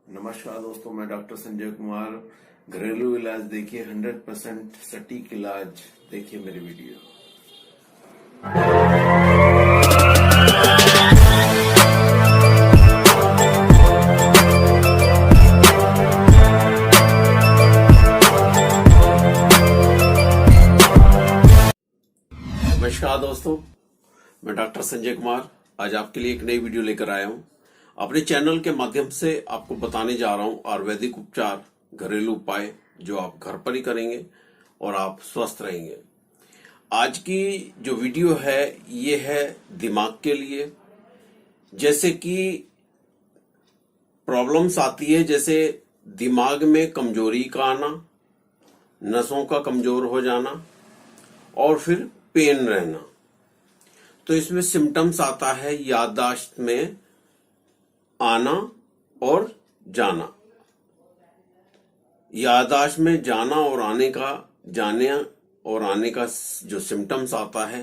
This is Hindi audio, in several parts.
नमस्कार दोस्तों, मैं डॉक्टर संजय कुमार। घरेलू इलाज देखिए, 100% सटीक इलाज देखिए मेरी वीडियो। नमस्कार दोस्तों, मैं डॉक्टर संजय कुमार आज आपके लिए एक नई वीडियो लेकर आया हूं। अपने चैनल के माध्यम से आपको बताने जा रहा हूं आयुर्वेदिक उपचार, घरेलू उपाय जो आप घर पर ही करेंगे और आप स्वस्थ रहेंगे। आज की जो वीडियो है ये है दिमाग के लिए। जैसे कि प्रॉब्लम्स आती है, जैसे दिमाग में कमजोरी का आना, नसों का कमजोर हो जाना और फिर पेन रहना। तो इसमें सिम्टम्स आता है याददाश्त में आना और जाना। याददाश्त में जाना और आने का, जाने और आने का जो सिम्टम्स आता है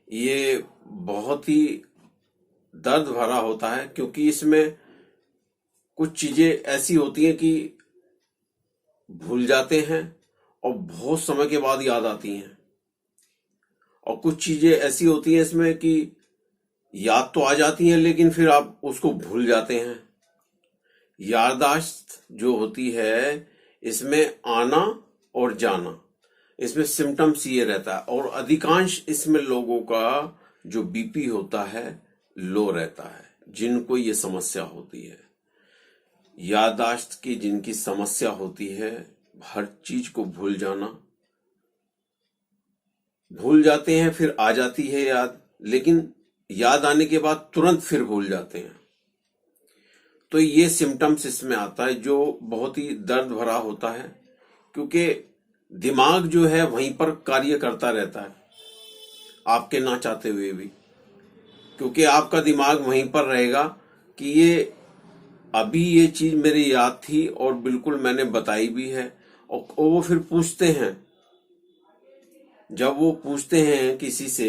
ये बहुत ही दर्द भरा होता है, क्योंकि इसमें कुछ चीजें ऐसी होती हैं कि भूल जाते हैं और बहुत समय के बाद याद आती हैं, और कुछ चीजें ऐसी होती हैं इसमें कि याद तो आ जाती हैं लेकिन फिर आप उसको भूल जाते हैं। याददाश्त जो होती है इसमें आना और जाना, इसमें सिम्टम्स ये रहता है। और अधिकांश इसमें लोगों का जो बीपी होता है लो रहता है, जिनको ये समस्या होती है। याददाश्त की जिनकी समस्या होती है, हर चीज को भूल जाना, भूल जाते हैं फिर आ जाती है याद, लेकिन याद आने के बाद तुरंत फिर भूल जाते हैं। तो ये सिम्टम्स इसमें आता है जो बहुत ही दर्द भरा होता है, क्योंकि दिमाग जो है वहीं पर कार्य करता रहता है, आपके ना चाहते हुए भी, क्योंकि आपका दिमाग वहीं पर रहेगा कि ये अभी ये चीज मेरी याद थी और बिल्कुल मैंने बताई भी है। और वो फिर पूछते हैं, जब वो पूछते हैं किसी से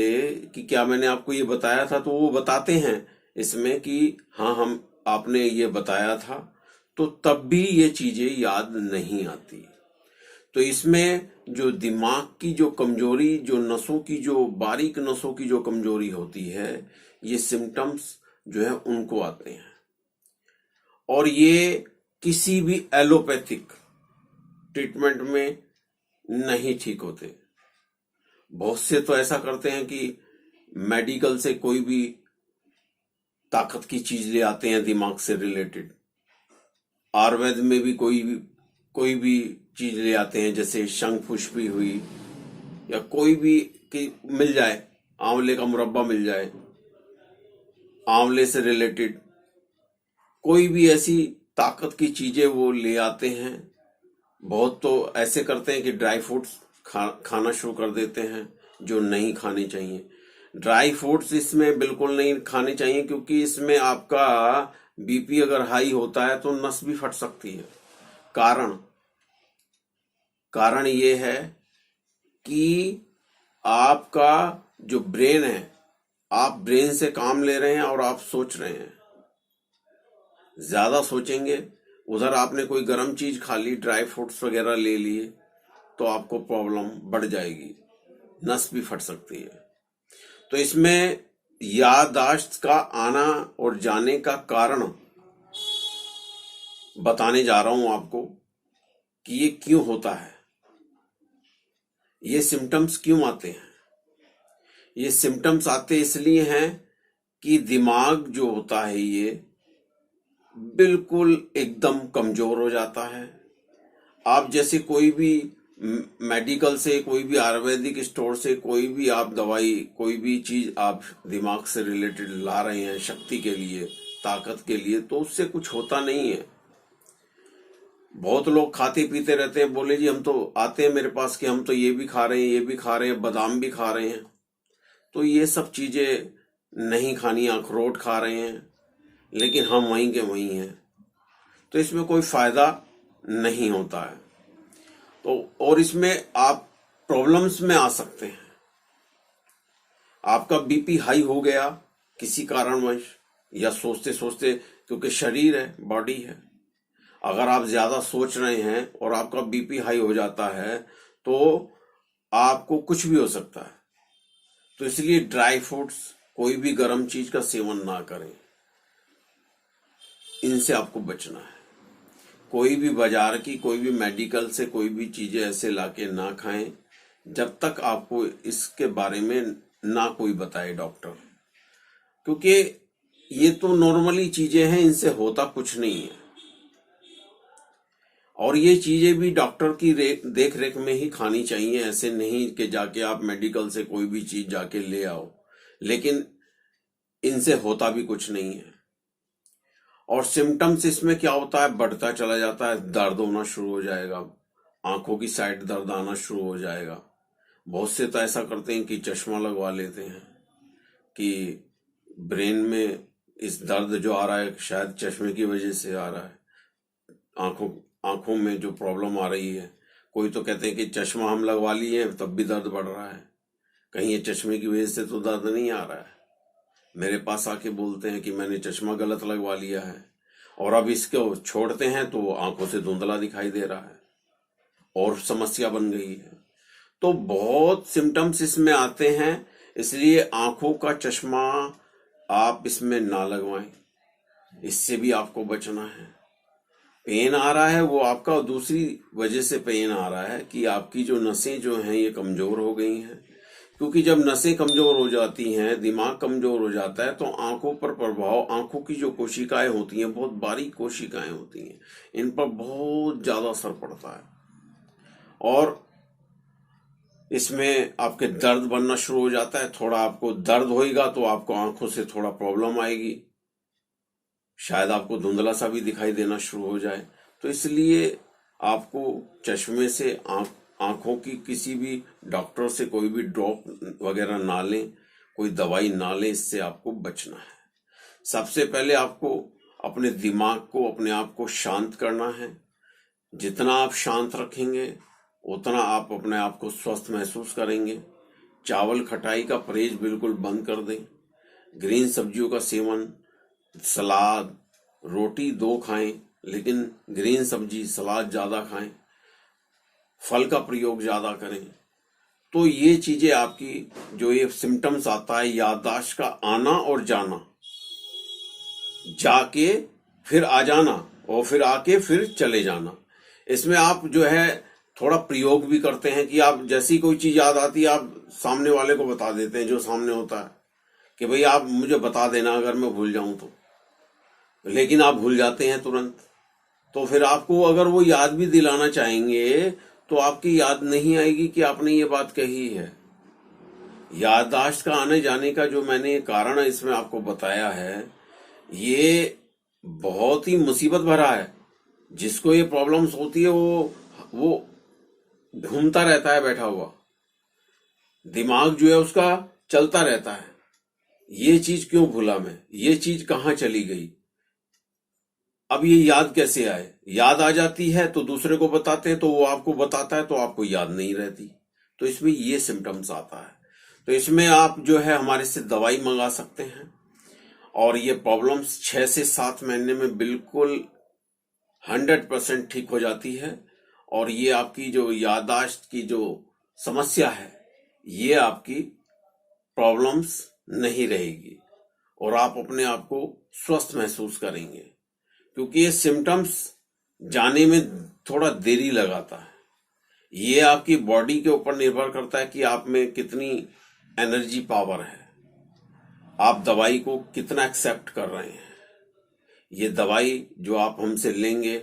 कि क्या मैंने आपको ये बताया था, तो वो बताते हैं इसमें कि हाँ हम आपने ये बताया था, तो तब भी ये चीजें याद नहीं आती। तो इसमें जो दिमाग की जो कमजोरी, जो नसों की, जो बारीक नसों की जो कमजोरी होती है, ये सिम्टम्स जो है उनको आते हैं। और ये किसी भी एलोपैथिक ट्रीटमेंट में नहीं ठीक होते। बहुत से तो ऐसा करते हैं कि मेडिकल से कोई भी ताकत की चीज ले आते हैं दिमाग से रिलेटेड। आयुर्वेद में भी कोई भी चीज ले आते हैं, जैसे शंख पुष्पी हुई या कोई भी कि मिल जाए, आंवले का मुरब्बा मिल जाए, आंवले से रिलेटेड कोई भी ऐसी ताकत की चीजें वो ले आते हैं। बहुत तो ऐसे करते हैं कि ड्राई फ्रूट्स खाना शुरू कर देते हैं, जो नहीं खाने चाहिए। ड्राई फ्रूट्स इसमें बिल्कुल नहीं खाने चाहिए, क्योंकि इसमें आपका बीपी अगर हाई होता है तो नस भी फट सकती है। कारण ये है कि आपका जो ब्रेन है, आप ब्रेन से काम ले रहे हैं और आप सोच रहे हैं। ज्यादा सोचेंगे, उधर आपने कोई गर्म चीज खा ली, ड्राई फ्रूट्स वगैरह ले लिए, तो आपको प्रॉब्लम बढ़ जाएगी, नस भी फट सकती है। तो इसमें याददाश्त का आना और जाने का कारण बताने जा रहा हूं आपको कि ये क्यों होता है, ये सिम्टम्स क्यों आते हैं। ये सिम्टम्स आते इसलिए हैं कि दिमाग जो होता है ये बिल्कुल एकदम कमजोर हो जाता है। आप जैसे कोई भी मेडिकल से, कोई भी आयुर्वेदिक स्टोर से कोई भी आप दवाई, कोई भी चीज आप दिमाग से रिलेटेड ला रहे हैं शक्ति के लिए, ताकत के लिए, तो उससे कुछ होता नहीं है। बहुत लोग खाते पीते रहते हैं, बोले जी हम तो आते हैं मेरे पास कि हम तो ये भी खा रहे हैं, ये भी खा रहे हैं, बादाम भी खा रहे हैं। तो ये सब चीजें नहीं खानी, अखरोट खा रहे हैं, लेकिन हम वहीं के वहीं हैं, तो इसमें कोई फायदा नहीं होता है। तो और इसमें आप प्रॉब्लम्स में आ सकते हैं। आपका बीपी हाई हो गया किसी कारणवश, या सोचते सोचते, क्योंकि शरीर है, बॉडी है, अगर आप ज्यादा सोच रहे हैं और आपका बीपी हाई हो जाता है तो आपको कुछ भी हो सकता है। तो इसलिए ड्राई फ्रूट्स, कोई भी गर्म चीज का सेवन ना करें, इनसे आपको बचना है। कोई भी बाजार की, कोई भी मेडिकल से कोई भी चीजें ऐसे लाके ना खाएं जब तक आपको इसके बारे में ना कोई बताए डॉक्टर, क्योंकि ये तो नॉर्मली चीजें हैं, इनसे होता कुछ नहीं है। और ये चीजें भी डॉक्टर की देख रेख में ही खानी चाहिए, ऐसे नहीं कि जाके आप मेडिकल से कोई भी चीज जाके ले आओ, लेकिन इनसे होता भी कुछ नहीं है। और सिम्टम्स इसमें क्या होता है, बढ़ता चला जाता है, दर्द होना शुरू हो जाएगा, आंखों की साइड दर्द आना शुरू हो जाएगा। बहुत से तो ऐसा करते हैं कि चश्मा लगवा लेते हैं कि ब्रेन में इस दर्द जो आ रहा है शायद चश्मे की वजह से आ रहा है, आंखों में जो प्रॉब्लम आ रही है। कोई तो कहते हैं कि चश्मा हम लगवा लिए हैं तब भी दर्द बढ़ रहा है, कहीं ये चश्मे की वजह से तो दर्द नहीं आ रहा है। मेरे पास आके बोलते हैं कि मैंने चश्मा गलत लगवा लिया है और अब इसको छोड़ते हैं तो आंखों से धुंधला दिखाई दे रहा है और समस्या बन गई है। तो बहुत सिम्टम्स इसमें आते हैं, इसलिए आंखों का चश्मा आप इसमें ना लगवाएं, इससे भी आपको बचना है। पेन आ रहा है वो आपका दूसरी वजह से पेन आ रहा है कि आपकी जो नसें जो हैं ये कमजोर हो गई हैं, क्योंकि जब नसें कमजोर हो जाती हैं, दिमाग कमजोर हो जाता है, तो आंखों पर प्रभाव, आंखों की जो कोशिकाएं होती हैं, बहुत बारीक कोशिकाएं होती हैं, इन पर बहुत ज्यादा असर पड़ता है और इसमें आपके दर्द बनना शुरू हो जाता है। थोड़ा आपको दर्द होएगा तो आपको आंखों से थोड़ा प्रॉब्लम आएगी, शायद आपको धुंधला सा भी दिखाई देना शुरू हो जाए। तो इसलिए आपको चश्मे से आंखों की किसी भी डॉक्टर से कोई भी ड्रॉप वगैरह ना लें, कोई दवाई ना लें, इससे आपको बचना है। सबसे पहले आपको अपने दिमाग को, अपने आप को शांत करना है। जितना आप शांत रखेंगे उतना आप अपने आप को स्वस्थ महसूस करेंगे। चावल खटाई का परहेज बिल्कुल बंद कर दें। ग्रीन सब्जियों का सेवन, सलाद, रोटी 2 खाएं, लेकिन ग्रीन सब्जी सलाद ज्यादा खाएं। फल का प्रयोग ज्यादा करें। तो ये चीजें आपकी जो ये सिम्टम्स आता है, याददाश्त का आना और जाना, जाके फिर आ जाना और फिर आके फिर चले जाना, इसमें आप जो है थोड़ा प्रयोग भी करते हैं कि आप जैसी कोई चीज याद आती है आप सामने वाले को बता देते हैं, जो सामने होता है, कि भाई आप मुझे बता देना अगर मैं भूल जाऊं तो, लेकिन आप भूल जाते हैं तुरंत। तो फिर आपको अगर वो याद भी दिलाना चाहेंगे तो आपकी याद नहीं आएगी कि आपने ये बात कही है। याददाश्त का आने जाने का जो मैंने कारण इसमें आपको बताया है, ये बहुत ही मुसीबत भरा है। जिसको ये प्रॉब्लम्स होती है वो घूमता रहता है बैठा हुआ, दिमाग जो है उसका चलता रहता है, ये चीज क्यों भूला मैं, ये चीज कहाँ चली गई, अब ये याद कैसे आए। याद आ जाती है तो दूसरे को बताते हैं तो वो आपको बताता है तो आपको याद नहीं रहती। तो इसमें ये सिम्टम्स आता है। तो इसमें आप जो है हमारे से दवाई मंगा सकते हैं और ये प्रॉब्लम्स 6 से 7 महीने में बिल्कुल 100% ठीक हो जाती है। और ये आपकी जो याददाश्त की जो समस्या है, ये आपकी प्रॉब्लम्स नहीं रहेगी और आप अपने आप को स्वस्थ महसूस करेंगे, क्योंकि ये सिम्टम्स जाने में थोड़ा देरी लगाता है। ये आपकी बॉडी के ऊपर निर्भर करता है कि आप में कितनी एनर्जी पावर है, आप दवाई को कितना एक्सेप्ट कर रहे हैं। ये दवाई जो आप हमसे लेंगे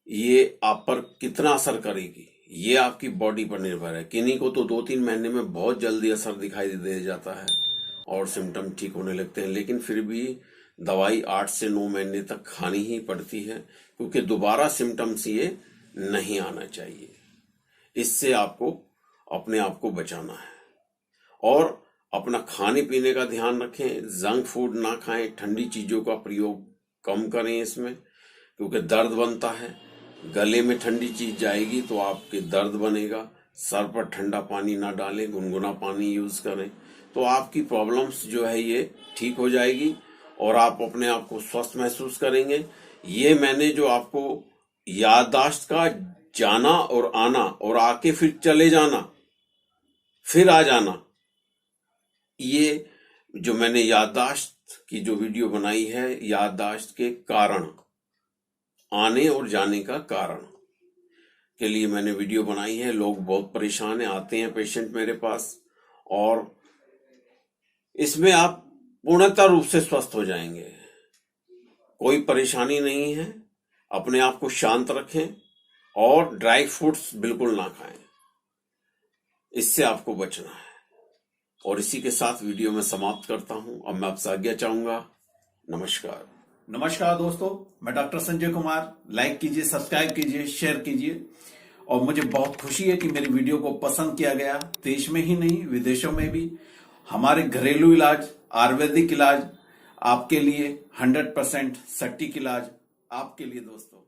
ये आप पर कितना असर करेगी, ये आपकी बॉडी पर निर्भर है। किन्हीं को तो 2-3 महीने में बहुत जल्दी असर दिखाई दे जाता है और सिम्टम ठीक होने लगते हैं, लेकिन फिर भी दवाई 8 से 9 महीने तक खानी ही पड़ती है, क्योंकि दोबारा सिम्टम्स ये नहीं आना चाहिए। इससे आपको अपने आप को बचाना है और अपना खाने पीने का ध्यान रखें। जंक फूड ना खाएं, ठंडी चीजों का प्रयोग कम करें इसमें, क्योंकि दर्द बनता है। गले में ठंडी चीज जाएगी तो आपके दर्द बनेगा। सर पर ठंडा पानी ना डालें, गुनगुना पानी यूज करें, तो आपकी प्रॉब्लम्स जो है ये ठीक हो जाएगी और आप अपने आप को स्वस्थ महसूस करेंगे। ये मैंने जो आपको याददाश्त का जाना और आना और आके फिर चले जाना, फिर आ जाना, ये जो मैंने याददाश्त की जो वीडियो बनाई है, याददाश्त के कारण, आने और जाने का कारण के लिए मैंने वीडियो बनाई है। लोग बहुत परेशान हैं, आते हैं पेशेंट मेरे पास, और इसमें आप पूर्णतः रूप से स्वस्थ हो जाएंगे। कोई परेशानी नहीं है। अपने आप को शांत रखें और ड्राई फ्रूट्स बिल्कुल ना खाएं, इससे आपको बचना है। और इसी के साथ वीडियो में समाप्त करता हूं। अब मैं आपसे आज्ञा चाहूंगा। नमस्कार। नमस्कार दोस्तों, मैं डॉक्टर संजय कुमार। लाइक कीजिए, सब्सक्राइब कीजिए, शेयर कीजिए। और मुझे बहुत खुशी है कि मेरी वीडियो को पसंद किया गया। देश में ही नहीं, विदेशों में भी हमारे घरेलू इलाज, आयुर्वेदिक इलाज आपके लिए 100% सटीक इलाज आपके लिए दोस्तों।